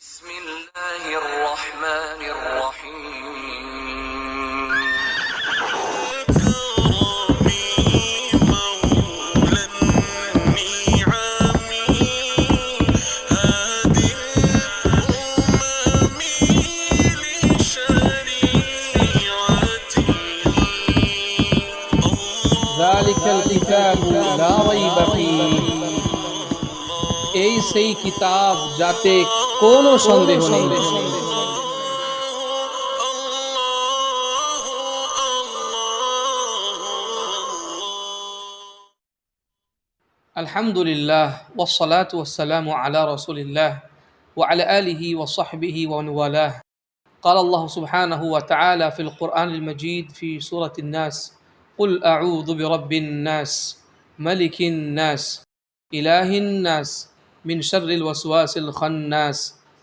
بسم الله الرحمن الرحيم كرمي مولى النعم هادي الأمم لشريعته ذلك الكتاب لا ريب فيه এই সেই কিতাব যাতে কোনো সন্দেহ নেই। আলহামদুলিল্লাহ ওয়াসসালাতু ওয়াসসালামু আলা রাসূলিল্লাহ ওয়া আলা আলিহি ওয়া সাহবিহি ওয়া মান ওয়ালাহ। قال الله سبحانه وتعالى في القرآن المجيد في سورة الناس قل أعوذ برب الناس ملك الناس إله الناس من شر الوسواس الخناس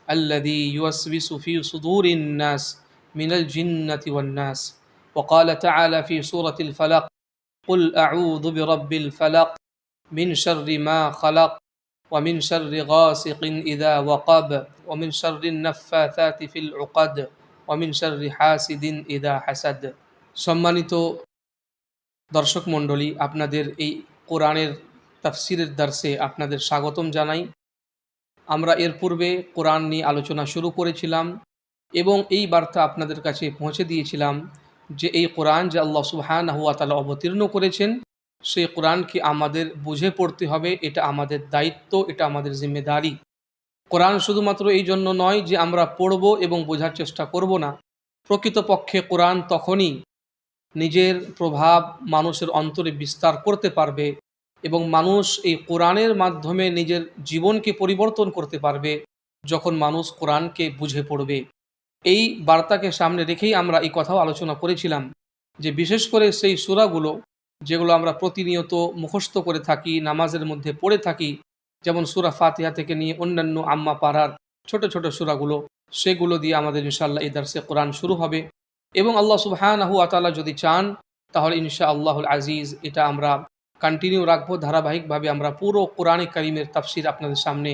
الذي يوسوس في صدور الناس من الجنة والناس. وقال تعالى في سورة الفلق قل أعوذ برب الفلق من شر ما خلق ومن شر غاسق إذا وقب ومن شر النفاثات في العقد ومن شر حاسد إذا حسد. সম্মানিত দর্শক মণ্ডলী, আপনাদের এই কোরআনের তাফসিরের দার্সে আপনাদের স্বাগতম জানাই। আমরা এর পূর্বে কোরআন নিয়ে আলোচনা শুরু করেছিলাম এবং এই বার্তা আপনাদের কাছে পৌঁছে দিয়েছিলাম যে এই কোরআন যে আল্লাহ সুবহানাহু ওয়া তাআলা অবতীর্ণ করেছেন, সেই কোরআনকে আমাদের বুঝে পড়তে হবে। এটা আমাদের দায়িত্ব, এটা আমাদের জিম্মেদারি। কোরআন শুধুমাত্র এই জন্য নয় যে আমরা পড়ব এবং বোঝার চেষ্টা করব না। প্রকৃতপক্ষে কোরআন তখনই নিজের প্রভাব মানুষের অন্তরে বিস্তার করতে পারবে এবং মানুষ এই কোরআনের মাধ্যমে নিজের জীবনকে পরিবর্তন করতে পারবে যখন মানুষ কোরআনকে বুঝে পড়বে। এই বার্তাকে সামনে রেখেই আমরা এই কথাও আলোচনা করেছিলাম যে বিশেষ করে সেই সূরাগুলো যেগুলো আমরা প্রতিনিয়ত মুখস্থ করে থাকি, নামাজের মধ্যে পড়ে থাকি, যেমন সূরা ফাতিহা থেকে নিয়ে অন্যান্য আম্মা পাড়ার ছোট ছোট সূরাগুলো, সেগুলো দিয়ে আমাদের ইনশাআল্লাহ এই দার্সে কোরআন শুরু হবে এবং আল্লাহ সুবহানাহু ওয়া তাআলা যদি চান তাহলে ইনশাআল্লাহুল আজিজ এটা আমরা কন্টিনিউ রাখবো। ধারাবাহিকভাবে আমরা পুরো কোরআনে কারীমের তাফসির আপনাদের সামনে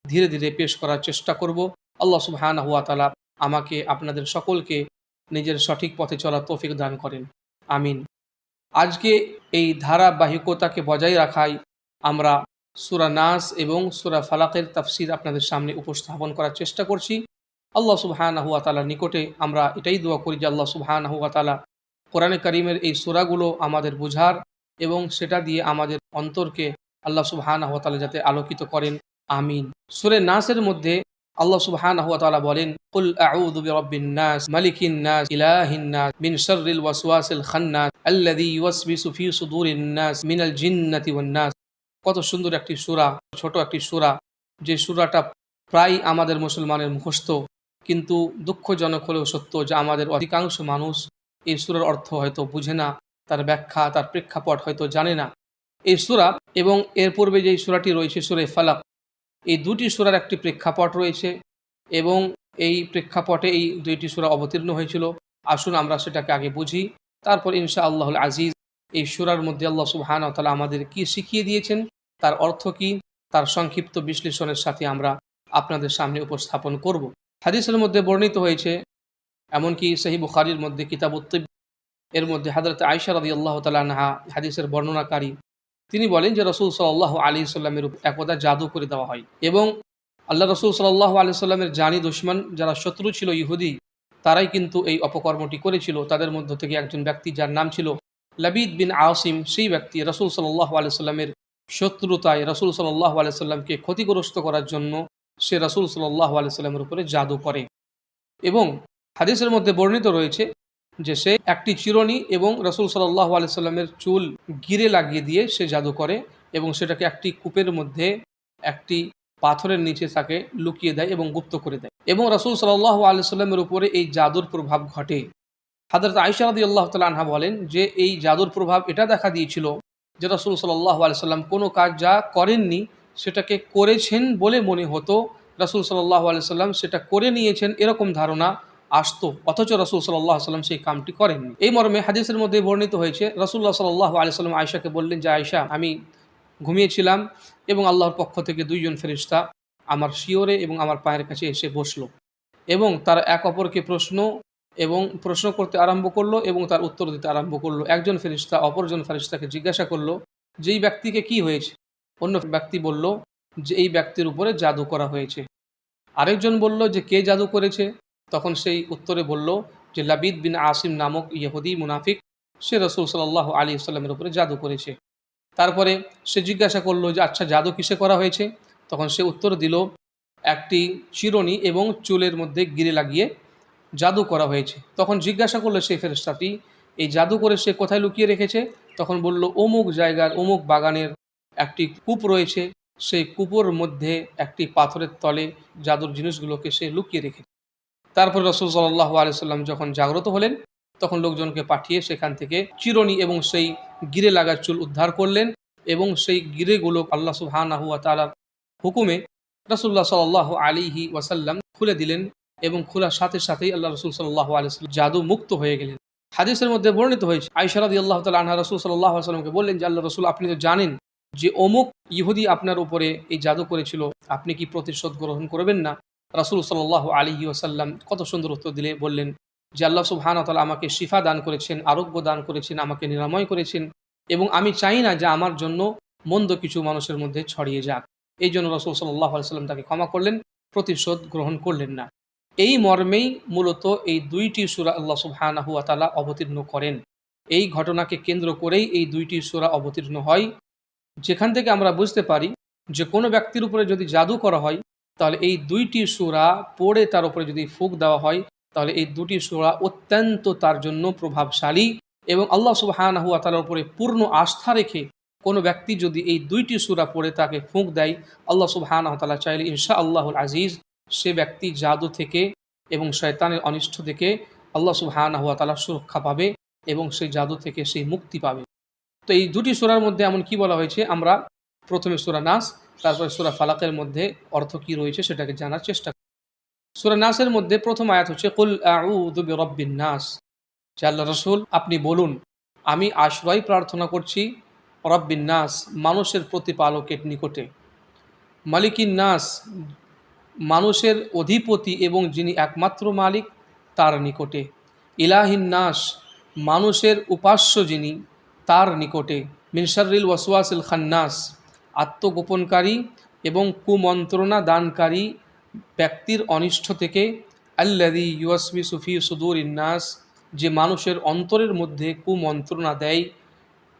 ধীরে ধীরে পেশ করার চেষ্টা করব। আল্লাহ সুবহানাহু ওয়া তাআলা আমাকে আপনাদের সকলকে নিজের সঠিক পথে চলার তৌফিক দান করেন, আমিন। আজকে এই ধারাবাহিকতাকে বজায় রাখাই আমরা সূরা নাস এবং সূরা ফালাকের তাফসির আপনাদের সামনে উপস্থাপন করার চেষ্টা করছি। আল্লাহ সুবহানাহু ওয়া তাআলার নিকটে আমরা এটাই দোয়া করি যে আল্লাহ সুবহানাহু ওয়া তাআলা কোরআনে কারীমের এই সূরাগুলো আমাদের বোঝার এবং সেটা দিয়ে আমাদের অন্তরকে আল্লাহ সুবহানাহু ওয়া তাআলা যাতে আলোকিত করেন, আমিন। সূরা নাসের মধ্যে আল্লাহ সুবহানাহু ওয়া তাআলা বলেন কুল আউযু বিরাব্বিন নাস মালিকিন নাস ইলাহিন নাস মিন শাররিল ওয়াসওয়াসিল খান্নাস আল্লাযী ইউওয়াসবিসু ফি সুদুরিন নাস মিনাল জিন্নাতি ওয়ান নাস। কত সুন্দর একটি সূরা, ছোট একটি সূরা, যে সূরাটা প্রায় আমাদের মুসলমানের মুখস্থ, কিন্তু দুঃখজনক হলেও সত্য যে আমাদের অধিকাংশ মানুষ এই সূরার অর্থ হয়তো বুঝে না, তার ব্যাখ্যা, তার প্রেক্ষাপট হয়তো জানে না। এই সূরা এবং এর পূর্বে যেই সূরাটি রয়েছে সূরা ফালাক, এই দুটি সূরার একটি প্রেক্ষাপট রয়েছে এবং এই প্রেক্ষাপটে এই দুইটি সূরা অবতীর্ণ হয়েছিল। আসুন আমরা সেটাকে আগে বুঝি, তারপর ইনশাআল্লাহুল আজিজ এই সূরার মধ্যে আল্লাহ সুবহানাহু ওয়া তাআলা আমাদের কি শিখিয়ে দিয়েছেন, তার অর্থ কি, তার সংক্ষিপ্ত বিশ্লেষণের সাথে আমরা আপনাদের সামনে উপস্থাপন করব। হাদিসের মধ্যে বর্ণিত হয়েছে, এমনকি সহিহ বুখারীর মধ্যে কিতাবুত তিব এর মধ্যে হযরত আয়েশা রাদিয়াল্লাহু তাআলা আনহা হাদিসের বর্ণনাকারী, তিনি বলেন যে রাসূল সাল্লাল্লাহু আলাইহি সাল্লামের উপর একদা জাদু করে দেওয়া হয় এবং আল্লাহ রাসূল সাল্লাল্লাহু আলাইহি সাল্লামের জানি দুশমন যারা শত্রু ছিল ইহুদি, তারাই কিন্তু এই অপকর্মটি করেছিল। তাদের মধ্য থেকে একজন ব্যক্তি যার নাম ছিল লাবিদ বিন আসিম, সেই ব্যক্তি রাসূল সাল্লাল্লাহু আলাইহি সাল্লামের শত্রুতায় রাসূল সাল্লাল্লাহু আলাইহি সাল্লামকে ক্ষতিগ্রস্ত করার জন্য সে রাসূল সাল্লাল্লাহু আলাইহি সাল্লামের উপরে জাদু করে এবং হাদিসের মধ্যে বর্ণিত রয়েছে যে সে একটি চিরুনি এবং রাসূল সাল্লাল্লাহু আলাইহি সাল্লামের চুল গিরে লাগিয়ে দিয়ে সে জাদু করে এবং সেটাকে একটি কূপের মধ্যে একটি পাথরের নিচে তাকে লুকিয়ে দেয় এবং গুপ্ত করে দেয় এবং রাসূল সাল্লাল্লাহু আলাইহি সাল্লামের উপরে এই জাদুর প্রভাব ঘটে। হযরত আয়েশা রাদিয়াল্লাহু তাআলা আনহা বলেন যে এই জাদুর প্রভাব এটা দেখা দিয়েছিল যে রাসূল সাল্লাল্লাহু আলাইহি সাল্লাম কোনো কাজ যা করেননি সেটাকে করেছেন বলে মনে হতো, রাসূল সাল্লাল্লাহু আলাইহি সাল্লাম সেটা করে নিয়েছেন এরকম ধারণা আসতো, অথচ রাসূল সাল্লাল্লাহু আলাইহি সাল্লাম সেই কামটি করেননি। এই মর্মে হাদিসের মধ্যে বর্ণিত হয়েছে রাসূলুল্লাহ সাল্লাল্লাহু আলাইহি সাল্লাম আয়েশাকে বললেন যে আয়েশা, আমি ঘুমিয়েছিলাম এবং আল্লাহর পক্ষ থেকে দুইজন ফেরেশতা আমার শিয়রে এবং আমার পায়ের কাছে এসে বসলো এবং তারা এক অপরকে প্রশ্ন করতে আরম্ভ করলো এবং তার উত্তর দিতে আরম্ভ করলো। একজন ফেরেশতা অপরজন ফেরেশতাকে জিজ্ঞাসা করলো যে এই ব্যক্তিকে কি হয়েছে। অন্য ব্যক্তি বলল যে এই ব্যক্তির উপরে জাদু করা হয়েছে। আরেকজন বলল যে কে জাদু করেছে। তখন সেই উত্তরে বলল যে লাবিদ বিন আসিম নামক ইহুদি মুনাফিক, সে রাসূল সাল্লাল্লাহু আলাইহি ওয়াসাল্লামের উপরে জাদু করেছে। তারপরে সে জিজ্ঞাসা করলো যে আচ্ছা জাদু কিসে করা হয়েছে। তখন সে উত্তর দিল একটি চিরুনি এবং চুলের মধ্যে গিরে লাগিয়ে জাদু করা হয়েছে। তখন জিজ্ঞাসা করলো সেই ফেরেশতাটি এই জাদু করে সে কোথায় লুকিয়ে রেখেছে। তখন বলল অমুক জায়গার অমুক বাগানের একটি কূপ রয়েছে, সেই কূপের মধ্যে একটি পাথরের তলে জাদুর জিনিসগুলোকে সে লুকিয়ে রেখেছে। তারপর রাসূল সাল্লাল্লাহু আলাইহি ওয়াসাল্লাম যখন জাগ্রত হলেন তখন লোকজনকে পাঠিয়ে সেখান থেকে চিরুনি এবং সেই গিরে লাগা চুল উদ্ধার করলেন এবং সেই গিরেগুলো আল্লাহ সুবহানাহু ওয়া তাআলার হুকুমে রাসূলুল্লাহ সাল্লাল্লাহু আলাইহি ওয়াসাল্লাম খুলে দিলেন এবং খোলার সাথে সাথেই আল্লাহ রাসূল সাল্লাল্লাহু আলাইহি ওয়াসাল্লাম জাদু মুক্ত হয়ে গেলেন। হাদিসের মধ্যে বর্ণিত হয়েছে আয়েশা রাদিয়াল্লাহু তাআলা আনহা রাসূল সাল্লাল্লাহু আলাইহি ওয়াসাল্লামকে বললেন যে আল্লাহ রাসূল আপনি তো জানেন যে অমুক ইহুদি আপনার উপরে এই জাদু করেছিল, আপনি কি প্রতিশোধ গ্রহণ করবেন না। রাসূল সাল্লাল্লাহু আলাইহি ওয়াসাল্লাম কত সুন্দর উত্তর দিলে বললেন যে আল্লাহ সুবহানাহু ওয়া তাআলা আমাকে শিফা দান করেছেন, আরোগ্য দান করেছেন, আমাকে নিরাময় করেছেন এবং আমি চাই না যে আমার জন্য মন্দ কিছু মানুষের মধ্যে ছড়িয়ে যাক। এই জন্য রাসূল সাল্লাল্লাহু আলাইহি ওয়াসাল্লাম তাকে ক্ষমা করলেন, প্রতিশোধ গ্রহণ করলেন না। এই মর্মেই মূলত এই দুইটি সূরা আল্লাহ সুবহানাহু ওয়া তাআলা অবতীর্ণ করেন। এই ঘটনাকে কেন্দ্র করেই এই দুইটি সূরা অবতীর্ণ হয়, যেখান থেকে আমরা বুঝতে পারি যে কোনো ব্যক্তির উপরে যদি জাদু করা হয় তাহলে এই দুইটি সূরা পড়ে তার উপরে যদি ফুঁক দেওয়া হয় তাহলে এই দুটি সূরা অত্যন্ত তার জন্য প্রভাবশালী এবং আল্লাহ সুবহানাহু ওয়া তাআলার উপরে পূর্ণ আস্থা রেখে কোনো ব্যক্তি যদি এই দুইটি সূরা পড়ে তাকে ফুঁক দেয়, আল্লাহ সুবহানাহু ওয়া তাআলা চাইলে ইনশাআল্লাহুল আজিজ সে ব্যক্তি জাদু থেকে এবং শয়তানের অনিষ্ট থেকে আল্লাহ সুবহানাহু ওয়া তাআলা সুরক্ষা পাবে এবং সেই জাদু থেকে সে মুক্তি পাবে। তো এই দুটি সূরার মধ্যে এমন কি বলা হয়েছে, আমরা প্রথমে সূরা নাস তারপরে সূরা ফালাকের মধ্যে অর্থ কি রয়েছে সেটাকে জানার চেষ্টা করি। সূরা নাসের মধ্যে প্রথম আয়াত হচ্ছে কুল আউযু বিরাব্বিন নাস, যে আল্লাহ রাসূল আপনি বলুন আমি আশ্রয় প্রার্থনা করছি রব্বিন নাস মানুষের প্রতিপালকের নিকটে, মালিকিন নাস মানুষের অধিপতি এবং যিনি একমাত্র মালিক তার নিকটে, ইলাহিন নাস মানুষের উপাস্য যিনি তার নিকটে, মিন শাররিল ওয়াসওয়াসিল খান্নাস আত্মগোপনকারী এবং কুমন্ত্রণা দানকারী ব্যক্তির অনিষ্ট থেকে, আল্লাযী ইউওয়াসওয়িসু ফী সুদুরিন নাস যে মানুষের অন্তরের মধ্যে কুমন্ত্রণা দেয়,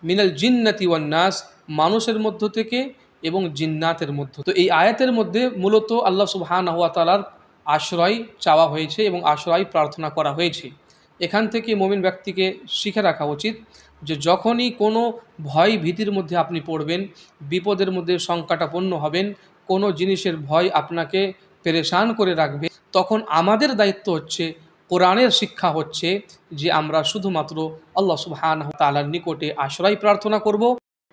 মিনাল জিন্নাতি ওয়ান নাস মানুষের মধ্য থেকে এবং জিন্নাতের মধ্য। তো এই আয়াতের মধ্যে মূলত আল্লাহ সুবহানাহু ওয়া তাআলার আশ্রয় চাওয়া হয়েছে এবং আশ্রয় প্রার্থনা করা হয়েছে। এখান থেকে মুমিন ব্যক্তিকে শিখে রাখা উচিত যে যখনই কোনো ভয় ভীতির মধ্যে আপনি পড়বেন, বিপদের মধ্যে সংকটাপন্ন হবেন, কোনো জিনিসের ভয় আপনাকে পেরেশান করে রাখবে, তখন আমাদের দায়িত্ব হচ্ছে, কোরআনের শিক্ষা হচ্ছে যে আমরা শুধুমাত্র আল্লাহ সুবহানাহু ওয়া তাআলার নিকটে আশ্রয় প্রার্থনা করব।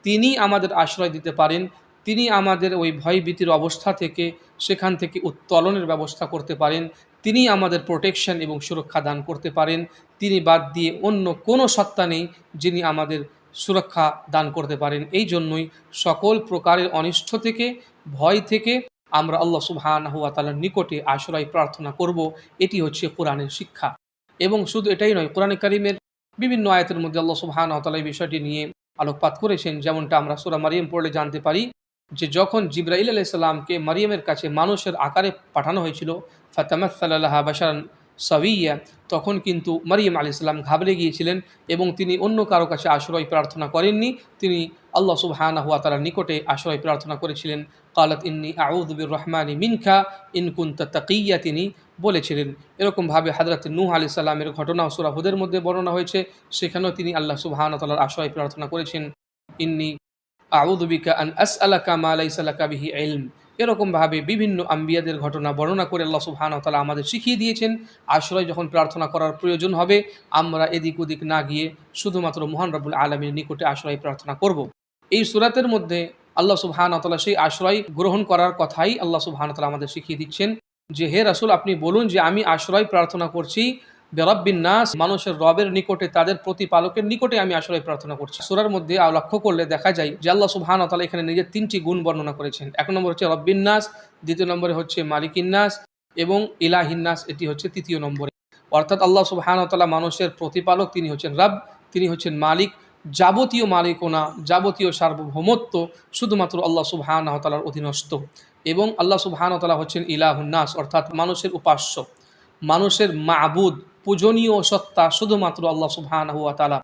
তিনি আমাদের আশ্রয় দিতে পারেন, তিনি আমাদের ওই ভয় ভীতির অবস্থা থেকে সেখান থেকে উত্তোলনের ব্যবস্থা করতে পারেন, তিনি আমাদের প্রোটেকশন এবং সুরক্ষা দান করতে পারেন। তিনি বাদ দিয়ে অন্য কোনো সত্তা নেই যিনি আমাদের সুরক্ষা দান করতে পারেন। এই জন্যই সকল প্রকারের অনিষ্ট থেকে, ভয় থেকে আমরা আল্লাহ সুবহানাহু ওয়া তাআলার নিকটে আশ্রয় প্রার্থনা করব। এটি হচ্ছে কোরআনের শিক্ষা। এবং শুধু এটাই নয়, কোরআনে কারীমের বিভিন্ন আয়াতের মধ্যে আল্লাহ সুবহানাহু ওয়া তাআলা এই বিষয়টি নিয়ে আলোকপাত করেছেন। যেমনটা আমরা সূরা মারিয়াম পড়লে জানতে পারি যে যখন জিবরাইল আলাইহিস সালামকে মারিয়ামের কাছে মানুষের আকারে পাঠানো হয়েছিল, ফাতামাসসালা লাহা বাশারান সাওয়িয়া, তখন কিন্তু মারিয়াম আলাইহিস সালাম ঘাবড়ে গিয়েছিলেন এবং তিনি অন্য কারো কাছে আশ্রয় প্রার্থনা করেননি, তিনি আল্লাহ সুবহানাহু ওয়া তাআলার নিকটে আশ্রয় প্রার্থনা করেছিলেন। কালাত ইন্নী আউযু বিররহমানি মিনকা ইন কুনতা তাকিয়্যা, তিনি বলেছিলেন। এরকমভাবে হযরত নূহ আলাইহিস সালামের ঘটনাও সূরা হুদের মধ্যে বর্ণনা হয়েছে, সেখানেও তিনি আল্লাহ সুবহানাহু ওয়া তাআলার আশ্রয় প্রার্থনা করেছেন, ইন্নী আউযু বিকা আন আসআলাকা মা লাইসা লাকা বিহি ইলম। এরকমভাবে বিভিন্ন আম্বিয়াদের ঘটনা বর্ণনা করে আল্লাহ সুবহানাহু ওয়া তাআলা আমাদের শিখিয়ে দিয়েছেন আশ্রয় যখন প্রার্থনা করার প্রয়োজন হবে আমরা এদিক ওদিক না গিয়ে শুধুমাত্র মহান রব্বুল আলামিনের নিকটে আশ্রয় প্রার্থনা করব। এই সূরাতের মধ্যে আল্লাহ সুবহানাহু ওয়া তাআলা সেই আশ্রয় গ্রহণ করার কথাই আল্লাহ সুবহানাহু ওয়া তাআলা আমাদের শিখিয়ে দিচ্ছেন যে হে রাসূল আপনি বলুন যে আমি আশ্রয় প্রার্থনা করছি বেরব্বিন নাস, মানুষের রবের নিকটে, তাদের প্রতিপালকের নিকটে আমি আশ্রয় প্রার্থনা করছি। সূরার মধ্যে লক্ষ্য করলে দেখা যায় যে আল্লাহ সুবহানাহু ওয়া তাআলা এখানে নিজের 3টি গুণ বর্ণনা করেছেন। এক নম্বর হচ্ছে রব্বিন নাস, দ্বিতীয় নম্বরে হচ্ছে মালিকিন নাস এবং ইলাহিন নাস, এটি হচ্ছে তৃতীয় নম্বরে। অর্থাৎ আল্লাহ সুবহানাহু ওয়া তাআলা মানুষের প্রতিপালক, তিনি হচ্ছেন রব, তিনি হচ্ছেন মালিক। যাবতীয় মালিকানা, যাবতীয় সার্বভৌমত্ব শুধুমাত্র আল্লাহ সুবহানাহু ওয়া তাআলার অধীনস্থ। এবং আল্লাহ সুবহানাহু ওয়া তাআলা হচ্ছেন ইলাহুন নাস, অর্থাৎ মানুষের উপাস্য, মানুষের মাবুদ, পূজনীয় সত্তা শুধুমাত্র আল্লাহ সুবহানাহু ওয়া তাআলা।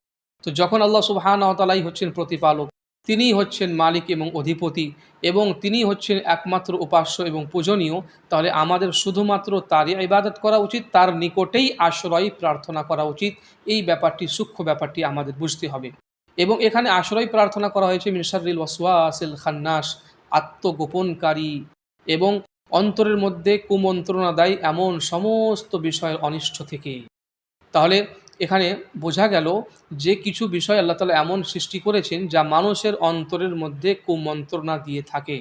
তো যখন আল্লাহ সুবহানাহু ওয়া তাআলাই হচ্ছেন প্রতিপালক, তিনিই হচ্ছেন মালিক এবং অধিপতি, এবং তিনিই হচ্ছেন একমাত্র উপাস্য এবং পূজনীয়, তাহলে আমাদের শুধুমাত্র তারই ইবাদত করা উচিত, তার নিকটেই আশ্রয় প্রার্থনা করা উচিত। এই ব্যাপারটি, সূক্ষ্ম ব্যাপারটি আমাদের বুঝতে হবে। এবং এখানে আশ্রয় প্রার্থনা করা হয়েছে মিন শাররিল ওয়াসওয়াসিল খান্নাস, আত্মগোপনকারী এবং অন্তরের মধ্যে কুমন্ত্রণা দেয় এমন সমস্ত বিষয়ের অনিষ্ট থেকে। তাহলে এখানে বোঝা গেল যে কিছু বিষয় আল্লাহ তাআলা এমন সৃষ্টি করেছেন যা মানুষের অন্তরের মধ্যে কুমন্ত্রণা দিয়ে থাকে।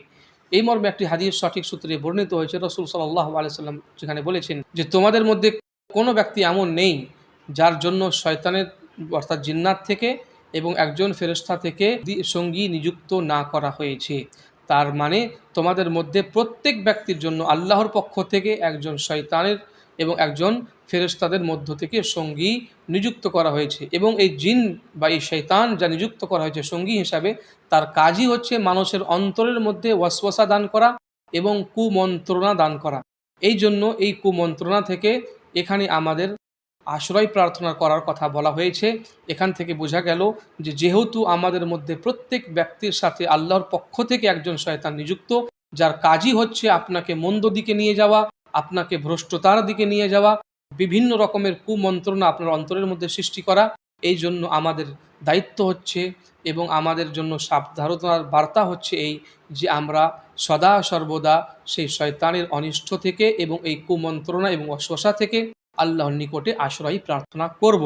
এই মর্মে একটি হাদিস সঠিক সূত্রে বর্ণিত হয়েছে। রাসূল সাল্লাল্লাহু আলাইহি সাল্লাম যেখানে বলেছেন যে তোমাদের মধ্যে কোনো ব্যক্তি এমন নেই যার জন্য শয়তানের, অর্থাৎ জিন্নাত থেকে এবং একজন ফেরেশতা থেকে সঙ্গী নিযুক্ত না করা হয়েছে। তার মানে তোমাদের মধ্যে প্রত্যেক ব্যক্তির জন্য আল্লাহর পক্ষ থেকে একজন শয়তানের এবং একজন ফেরেশতাদের মধ্য থেকে সঙ্গী নিযুক্ত করা হয়েছে। এবং এই জিন বা এই শয়তান যা নিযুক্ত করা হয়েছে সঙ্গী হিসাবে, তার কাজই হচ্ছে মানুষের অন্তরের মধ্যে ওয়াসওয়াসা দান করা এবং কুমন্ত্রণা দান করা। এই জন্য এই কুমন্ত্রণা থেকে এখানে আমাদের আশ্রয় প্রার্থনা করার কথা বলা হয়েছে। এখান থেকে বোঝা গেল যে যেহেতু আমাদের মধ্যে প্রত্যেক ব্যক্তির সাথে আল্লাহর পক্ষ থেকে একজন শয়তান নিযুক্ত, যার কাজই হচ্ছে আপনাকে মন্দ দিকে নিয়ে যাওয়া, আপনাকে ভ্রষ্টতার দিকে নিয়ে যাওয়া, বিভিন্ন রকমের কুমন্ত্রণা আপনার অন্তরের মধ্যে সৃষ্টি করা। এই জন্য আমাদের দায়িত্ব হচ্ছে এবং আমাদের জন্য সাবধানতার বার্তা হচ্ছে এই যে আমরা সদা সর্বদা সেই শয়তানের অনিষ্ট থেকে এবং এই কুমন্ত্রণা এবং অশ্বাসা থেকে আল্লাহর নিকটে আশ্রয় প্রার্থনা করব।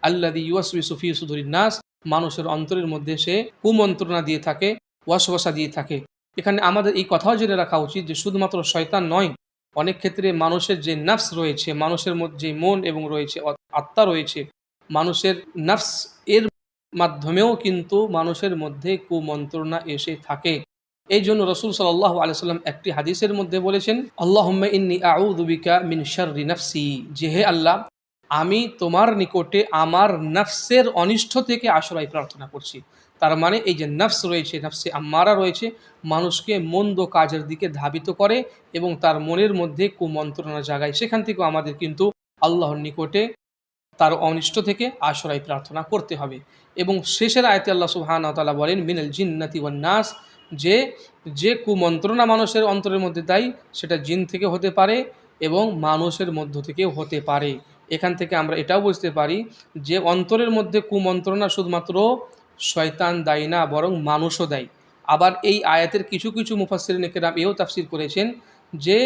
আল্লাযী ইউওয়াসওয়িসু ফী সুদুরিন নাস, মানুষের অন্তরের মধ্যে সে কুমন্ত্রণা দিয়ে থাকে, ওয়াসওয়াসা দিয়ে থাকে। এখানে আমাদের এই কথাও জেনে রাখা উচিত যে শুধুমাত্র শয়তান নয়, অনেক ক্ষেত্রে মানুষের যে নফস রয়েছে, মানুষের মধ্যে যে মন এবং রয়েছে, আত্মা রয়েছে, মানুষের নফস, এর মাধ্যমেও কিন্তু মানুষের মধ্যে কুমন্ত্রণা এসে থাকে। এই জন্য রাসূল সাল্লাল্লাহু আলাইহি ওয়াসাল্লাম একটি হাদিসের মধ্যে বলেছেন, আল্লাহুম্মা ইন্নী আউযু বিকা মিন শাররি নাফসি, যে হে আল্লাহ, আমি তোমার নিকটে আমার নফসের অনিষ্ট থেকে আশ্রয় প্রার্থনা করছি। তার মানে এই যে নফস রয়েছে, নফসে আম্মারা রয়েছে, মানুষকে মন্দ কাজের দিকে ধাবিত করে এবং তার মনের মধ্যে কুমন্ত্রণা জাগায়। সেখান থেকেও আমাদের কিন্তু আল্লাহর নিকটে তার অনিষ্ট থেকে আশ্রয় প্রার্থনা করতে হবে। এবং শেষের আয়াতে আল্লাহ সুবহানাহু ওয়া তাআলা বলেন, মিনাল জিন্নাতি ওয়ান নাস, যে কুমন্ত্রণা মানুষের অন্তরের মধ্যে দেয় সেটা জিন থেকে হতে পারে এবং মানুষের মধ্য থেকেও হতে পারে। এখান থেকে আমরা এটাও বুঝতে পারি যে অন্তরের মধ্যে কুমন্ত্রণা শুধুমাত্র শয়তান দায়ী না, বরং মানুষও দেয়। আবার এই আয়াতের কিছু কিছু মুফাসসিরিন কেরাম এও তাফসীর করেছেন যে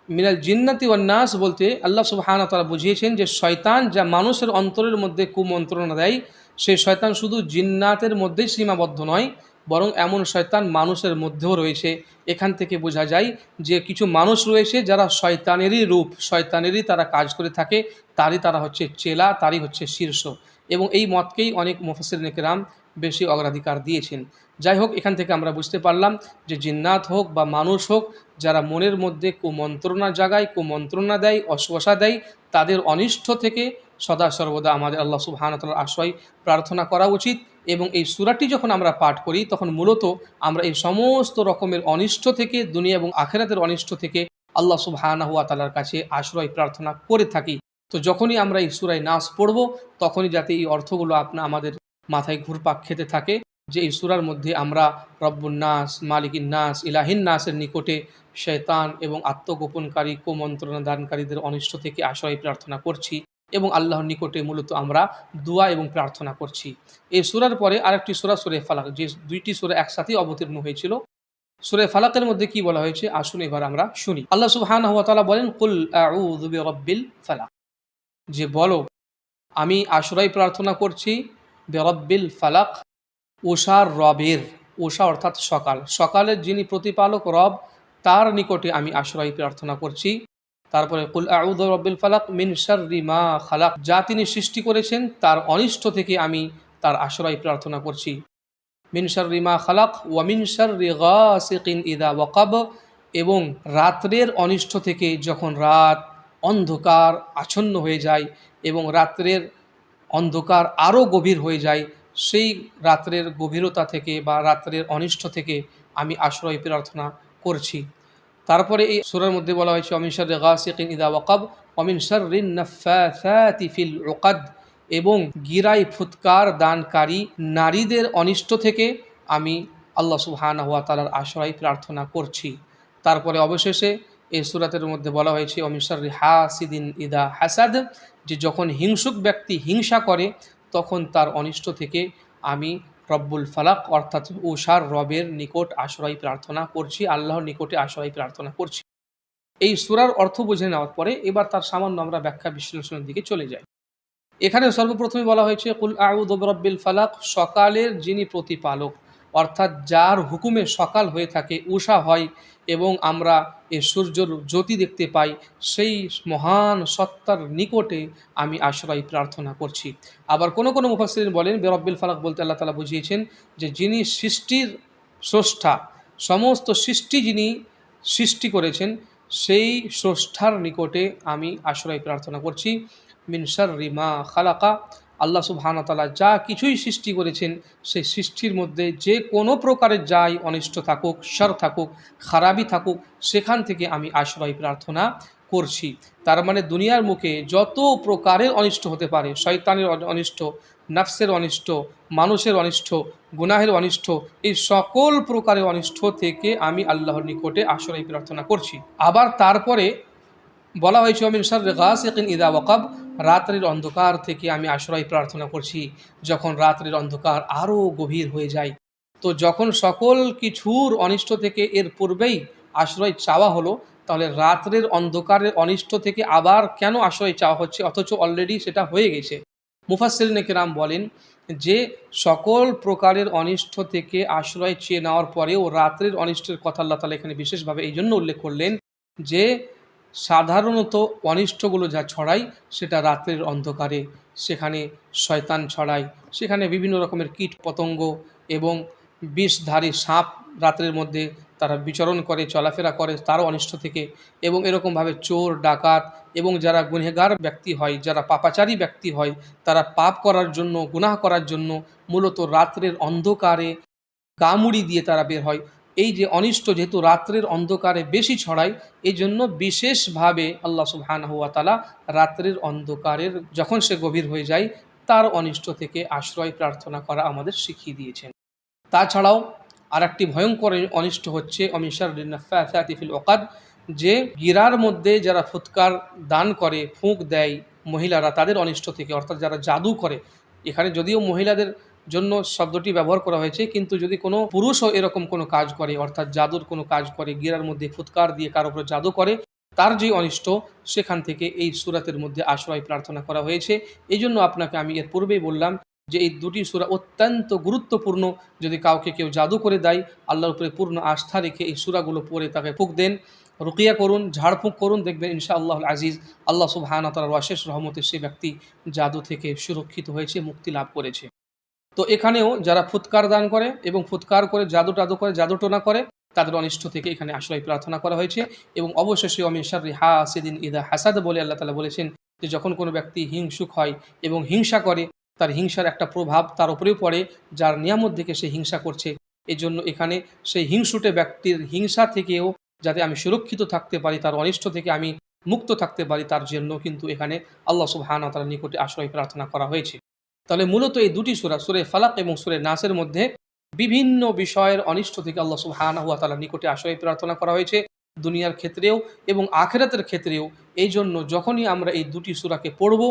মিনাল জিন্নাতি ওয়ান নাস বলতে আল্লাহ সুবহানাহু ওয়া তাআলা বুঝিয়েছেন যে শয়তান যা মানুষের অন্তরের মধ্যে কুমন্ত্রণা দেয়, সেই শয়তান শুধু জিন্নাতের মধ্যেই সীমাবদ্ধ নয়, বরং এমন শয়তান মানুষের মধ্যেও রয়েছে। এখান থেকে বোঝা যায় যে কিছু মানুষ রয়েছে যারা শয়তানেরই রূপ, শয়তানেরই তারা কাজ করে থাকে, তারা হচ্ছে চেলা, তারই হচ্ছে শীর্ষ। এবং এই মতকেই অনেক মুফাসসিরিন কেরাম বেশি অগ্রাধিকার দিয়েছেন। যাই হোক, এখান থেকে আমরা বুঝতে পারলাম যে জিন্নাত হোক বা মানুষ হোক, যারা মনের মধ্যে কুমন্ত্রণা জাগায়, কুমন্ত্রণা দেয়, অশ্বাসা দেয়, তাদের অনিষ্ট থেকে সদা সর্বদা আমাদের আল্লাহ সুবহানাহু ওয়া তাআলার আশ্রয় প্রার্থনা করা উচিত। এবং এই সূরাটি যখন আমরা পাঠ করি তখন মূলত আমরা এই সমস্ত রকমের অনিষ্ট থেকে, দুনিয়া এবং আখিরাতের অনিষ্ট থেকে আল্লাহ সুবহানাহু ওয়া তাআলার কাছে আশ্রয় প্রার্থনা করে থাকি। তো যখনই আমরা এই সূরায়ে নাস পড়ব, তখনই যাতে এই অর্থগুলো আমাদের মাথায় ঘুরপাক খেতে থাকে যে এই সূরার মধ্যে আমরা রব্বুন নাস, মালিকিন নাস, ইলাহিন নাসের নিকটে শয়তান এবং আত্মগোপনকারী, কুমন্ত্রণা দানকারীদের অনিষ্ট থেকে আশ্রয় প্রার্থনা করছি এবং আল্লাহর নিকটে মূলত আমরা দোয়া এবং প্রার্থনা করছি। এই সূরার পরে আরেকটি সূরা সূরা ফালাক, যে দুইটি সূরা একসাথেই অবতীর্ণ হয়েছিল। সূরা ফালাকের মধ্যে কি বলা হয়েছে আসুন এবার আমরা শুনি। আল্লাহ সুবহানাহু ওয়া তাআলা বলেন, কুল আউযু বিরাব্বিল ফালাক, যে বলো আমি আশ্রয় প্রার্থনা করছি বিরাব্বিল ফালাক, উষার রবের। উষা অর্থাৎ সকাল, সকালের যিনি প্রতিপালক রব, তার নিকটে আমি আশ্রয় প্রার্থনা করছি। তারপরে কুল আউযু বিরাব্বিল ফালাক মিন শাররি মা খালাক, যা তিনি সৃষ্টি করেছেন তার অনিষ্ট থেকে আমি তার আশ্রয় প্রার্থনা করছি। মিন শাররি মা খালাক ওয়া মিন শাররি গাসিকিন ইযা ওয়াকাব, এবং রাত্রের অনিষ্ট থেকে যখন রাত অন্ধকার আচ্ছন্ন হয়ে যায় এবং রাত্রের অন্ধকার আরও গভীর হয়ে যায়, সেই রাত্রের গভীরতা থেকে বা রাত্রের অনিষ্ট থেকে আমি আশ্রয় প্রার্থনা করছি। তারপরে এই সূরার মধ্যে বলা হয়েছে ওয়া মিন শাররি গাসিকিন ইযা ওয়াকাব ওয়া মিন শাররিন নাফাসাতি ফিল উকাদ, এবং গিরায় ফুৎকার দানকারী নারীদের অনিষ্ট থেকে আমি আল্লাহ সুবহানাহু ওয়া তাআলার আশ্রয় প্রার্থনা করছি। তারপরে অবশেষে এই সূরাতের মধ্যে বলা হয়েছে ওয়া মিন শাররি হাসিদিন ইযা হাসাদ, যে যখন হিংসুক ব্যক্তি হিংসা করে তখন তার অনিষ্ট থেকে আমি রব্বুল ফালাক অর্থাৎ উষার রবের নিকট আশ্রয় প্রার্থনা করছি, আল্লাহর নিকটে আশ্রয় প্রার্থনা করছি। এই সূরার অর্থ বুঝে নেওয়ার পরে এবার তার সামান্য আমরা ব্যাখ্যা বিশ্লেষণের দিকে চলে যাই। এখানে সর্বপ্রথমে বলা হয়েছে কুল আউযু বিরাব্বিল ফালাক, সকালের যিনি প্রতিপালক, অর্থাৎ যার হুকুমে সকাল হয়ে থাকে, উষা হয় এবং আমরা এই সূর্যের জ্যোতি দেখতে পাই, সেই মহান সত্তার নিকটে আমি আশ্রয় প্রার্থনা করছি। আবার কোনো কোনো মুফাসসিরিন বলেন বিরাব্বিল ফালাক বলতে আল্লাহ তাআলা বুঝিয়েছেন যে যিনি সৃষ্টির স্রষ্টা, সমস্ত সৃষ্টি যিনি সৃষ্টি করেছেন সেই স্রষ্টার নিকটে আমি আশ্রয় প্রার্থনা করছি। মিন শাররি মা খালাকা, আল্লাহ সুবহানাহু ওয়া তাআলা যা কিছুই সৃষ্টি করেছেন সেই সৃষ্টির মধ্যে যে কোনো প্রকারের যাই অনিষ্ট থাকুক, শার থাকুক, খারাপই থাকুক, সেখান থেকে আমি আশ্রয় প্রার্থনা করছি। তার মানে দুনিয়ার মুখে যত প্রকারের অনিষ্ট হতে পারে, শয়তানের অনিষ্ট, নাফসের অনিষ্ট, মানুষের অনিষ্ট, গুনাহের অনিষ্ট, এই সকল প্রকারের অনিষ্ট থেকে আমি আল্লাহর নিকটে আশ্রয় প্রার্থনা করছি। আবার তারপরে বলা হয়েছে ওয়া মিন শাররি গাসিকিন ইযা ওয়াকাব, রাত্রির অন্ধকার থেকে আমি আশ্রয় প্রার্থনা করছি যখন রাত্রির অন্ধকার আরও গভীর হয়ে যায়। তো যখন সকল কিছুর অনিষ্ট থেকে এর পূর্বেই আশ্রয় চাওয়া হলো, তাহলে রাত্রের অন্ধকারের অনিষ্ট থেকে আবার কেন আশ্রয় চাওয়া হচ্ছে, অথচ অলরেডি সেটা হয়ে গেছে? মুফাসসিরিনে কেরাম বলেন যে সকল প্রকারের অনিষ্ট থেকে আশ্রয় চেয়ে নেওয়ার পরেও রাত্রির অনিষ্টের কথা আল্লাহ তাআলা এখানে বিশেষভাবে এই জন্য উল্লেখ করলেন যে সাধারণত অনিষ্টগুলো যা ছড়ায় সেটা রাত্রের অন্ধকারে, সেখানে শয়তান ছড়ায়, সেখানে বিভিন্ন রকমের কীট পতঙ্গ এবং বিষধারী সাপ রাত্রের মধ্যে তারা বিচরণ করে, চলাফেরা করে তারও অনিষ্ট থেকে, এবং এরকমভাবে চোর ডাকাত এবং যারা গুনহেগার ব্যক্তি হয়, যারা পাপাচারী ব্যক্তি হয়, তারা পাপ করার জন্য, গুনাহ করার জন্য মূলত রাত্রের অন্ধকারে কামুড়ি দিয়ে তারা বের হয়। এই যে অনিষ্ট যেহেতু রাত্রের অন্ধকারে বেশি ছড়ায়, এই জন্য বিশেষভাবে আল্লাহ সুবহানাহু ওয়া তাআলা রাত্রের অন্ধকারের যখন সে গভীর হয়ে যায় তার অনিষ্ট থেকে আশ্রয় প্রার্থনা করা আমাদের শিখিয়ে দিয়েছেন। তাছাড়াও আরেকটি ভয়ঙ্কর অনিষ্ট হচ্ছে ওয়া মিন শাররিন নাফাসাতি ফিল উকাদ, যে গিরার মধ্যে যারা ফুৎকার দান করে, ফুঁক দেয় মহিলারা, তাদের অনিষ্ট থেকে, অর্থাৎ যারা জাদু করে। এখানে যদিও মহিলাদের জন্য শব্দটি ব্যবহার করা হয়েছে, কিন্তু যদি কোনো পুরুষও এরকম কোনো কাজ করে, অর্থাৎ জাদুর কোনো কাজ করে, গিরার মধ্যে ফুৎকার দিয়ে কারো উপরে জাদু করে, তার যে অনিষ্ট, সেখান থেকে এই সূরাতের মধ্যে আশ্রয় প্রার্থনা করা হয়েছে। এই জন্য আপনাকে আমি এর পূর্বেই বললাম যে এই দুটি সূরা অত্যন্ত গুরুত্বপূর্ণ। যদি কাউকে কেউ জাদু করে দেয়, আল্লাহর উপরে পূর্ণ আস্থা রেখে এই সূরাগুলো পড়ে তাকে ফুঁক দেন, রুকিয়া করুন, ঝাড়ফুঁক করুন, দেখবেন ইনশাআল্লাহুল আজিজ আল্লাহ সুবহানাহু ওয়া তাআলার অশেষ রহমতে সে ব্যক্তি জাদু থেকে সুরক্ষিত হয়েছে, মুক্তি লাভ করেছে। তো এখানেও যারা ফুৎকার দান করে এবং ফুৎকার করে জাদু করে, জাদুটোনা করে, তাদের অনিষ্ট থেকে এখানে আশ্রয় প্রার্থনা করা হয়েছে। এবং অবশেষে ওয়া মিন শাররি হাসিদিন ইযা হাসাদ বলে আল্লাহ তাআলা বলেছেন যে যখন কোনো ব্যক্তি হিংসুক হয় এবং হিংসা করে, তার হিংসার একটা প্রভাব তার উপরেও পড়ে যার নিয়ামত থেকে সে হিংসা করছে। এজন্য এখানে সেই হিংসুটে ব্যক্তির হিংসা থেকেও যাতে আমি সুরক্ষিত থাকতে পারি, তার অনিষ্ট থেকে আমি মুক্ত থাকতে পারি, তার জন্য কিন্তু এখানে আল্লাহ সুবহানাহু ওয়া তাআলার নিকটে আশ্রয় প্রার্থনা করা হয়েছে। তাহলে মূলত এই দুটি সূরা, সূরা ফালাক এবং সূরা নাসের মধ্যে বিভিন্ন বিষয়ের অনিষ্ট থেকে আল্লাহ সুবহানাহু ওয়া তাআলার নিকটে আশ্রয় প্রার্থনা করা হয়েছে, দুনিয়ার ক্ষেত্রেও এবং আখিরাতের ক্ষেত্রেও। এই জন্য যখনই আমরা এই দুটি সূরাকে পড়ব,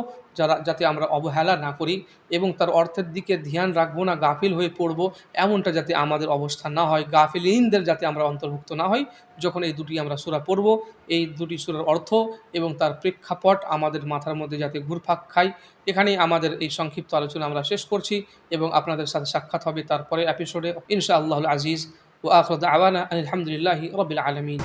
যাতে আমরা অবহেলা না করি এবং তার অর্থের দিকে ধ্যান রাখবো না, গাফিল হয়ে পড়ব, এমনটা যাতে আমাদের অবস্থা না হয়, গাফিলিনদের যাতে আমরা অন্তর্ভুক্ত না হই। যখন এই দুটি আমরা সূরা পড়ব, এই দুটি সূরার অর্থ এবং তার প্রেক্ষাপট আমাদের মাথার মধ্যে যাতে ঘুরপাক খায়। এখানেই আমাদের এই সংক্ষিপ্ত আলোচনা আমরা শেষ করছি এবং আপনাদের সাথে সাক্ষাৎ হবে তারপরে এপিসোডে ইনশাআল্লাহুল আজিজ। ওয়া আখিরু দাওয়ানা আলহামদুলিল্লাহি রাব্বিল আলামিন।